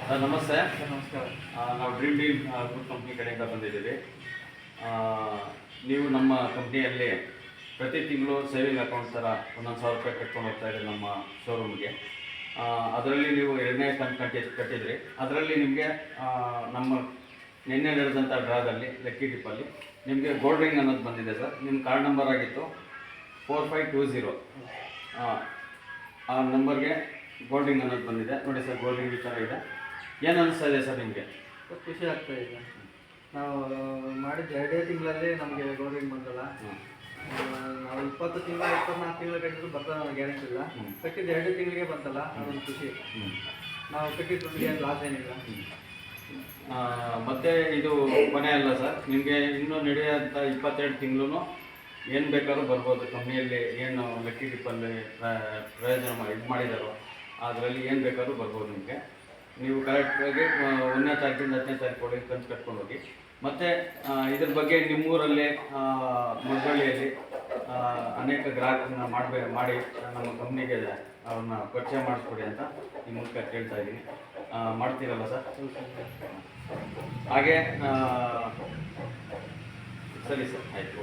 Sir ನಮಸ್ತೆ. Sir ನಮಸ್ಕಾರ. ನಾವು ಡ್ರೀಮ್ ಡೀಲ್ ಗ್ರೂಪ್ ಕಂಪ್ನಿ ಕಡೆಯಿಂದ ಬಂದಿದ್ದೀವಿ. ನೀವು ನಮ್ಮ ಕಂಪ್ನಿಯಲ್ಲಿ ಪ್ರತಿ ತಿಂಗಳು ಸೇವಿಂಗ್ ಅಕೌಂಟ್ ಥರ 1,000 ರೂಪಾಯಿ ಕಟ್ಕೊಂಡು ಹೋಗ್ತಾ ಇದ್ದೀರಿ ನಮ್ಮ ಶೋರೂಮ್ಗೆ. ಅದರಲ್ಲಿ ನೀವು 2ನೇ ಕಂತು ಕಟ್ಟಿದ್ರಿ. ಅದರಲ್ಲಿ ನಿಮಗೆ ನಮ್ಮ ನಿನ್ನೆ ನಡೆದಂಥ ಡ್ರಾದಲ್ಲಿ ಲಕ್ಕಿ ಟಿಪ್ಪಲ್ಲಿ ನಿಮಗೆ ಗೋಲ್ಡ್ ರಿಂಗ್ ಅನ್ನೋದು ಬಂದಿದೆ ಸರ್. ನಿಮ್ಮ ಕಾರ್ಡ್ ನಂಬರ್ ಆಗಿತ್ತು 4520. ಆ ನಂಬರ್ಗೆ ಗೋಲ್ಡ್ ರಿಂಗ್ ಅನ್ನೋದು ಬಂದಿದೆ ನೋಡಿ ಸರ್. ಗೋಲ್ಡ್ ರಿಂಗ್ ಈ ಥರ ಇದೆ. ಏನು ಅನಿಸ್ತಾ ಇದೆ ಸರ್ ನಿಮಗೆ? ಖುಷಿ ಆಗ್ತಾ ಇದೆ. ನಾವು ಮಾಡಿದ 2 ತಿಂಗಳಲ್ಲಿ ನಮಗೆ ಗೋಲ್ಡ್ ರಿಂಗ್ ಬಂದಲ್ಲ. ನಾವು 20 ತಿಂಗಳು 24 ತಿಂಗಳು ಕಟ್ಟಿದ್ರು ಬರ್ತದೆ, ನನಗೆ ಗ್ಯಾರಂಟಿ ಇಲ್ಲ. ಕಟ್ಟಿದ್ದು 2 ತಿಂಗಳಿಗೆ ಬಂತಲ್ಲ, ಅದೊಂದು ಖುಷಿ. ನಾವು ಕಟ್ಟಿದ್ದು ಏನು ಲಾಸ್ ಏನಿಲ್ಲ. ಮತ್ತು ಇದು ಕೊನೆ ಅಲ್ಲ ಸರ್. ನಿಮಗೆ ಇನ್ನೂ ನಡೆಯೋಂಥ 22 ತಿಂಗಳು ಏನು ಬೇಕಾದ್ರೂ ಬರ್ಬೋದು. ಕಂಪ್ನಿಯಲ್ಲಿ ಏನು ಲಕ್ಕಿ ಟಿಪ್ಪಲ್ಲಿ ಪ್ರಯೋಜನ ಇದು ಮಾಡಿದಾರೋ ಅದರಲ್ಲಿ ಏನು ಬೇಕಾದ್ರೂ ಬರ್ಬೋದು ನಿಮಗೆ. ನೀವು ಕರೆಕ್ಟಾಗಿ 1ನೇ ತಾರೀಕಿಂದ 10ನೇ ತಾರೀಕು ಒಳಗೆ ಕಂತು ಕಟ್ಕೊಂಡು ಹೋಗಿ. ಮತ್ತು ಇದ್ರ ಬಗ್ಗೆ ನಿಮ್ಮೂರಲ್ಲೇ ಮುಳಬಳ್ಳಿಯಲ್ಲಿ ಅನೇಕ ಗ್ರಾಹಕರನ್ನ ಮಾಡಿ ನಮ್ಮ ಕಂಪ್ನಿಗೆ ಅವ್ರನ್ನ ಪರಿಚಯ ಮಾಡಿಸ್ಕೊಡಿ ಅಂತ ನಿಮ್ಮ ಮೂಲಕ ಕೇಳ್ತಾ ಇದ್ದೀನಿ. ಮಾಡ್ತೀರಲ್ಲ ಸರ್? ಹಾಗೆ ಸರಿ ಸರ್, ಆಯಿತು.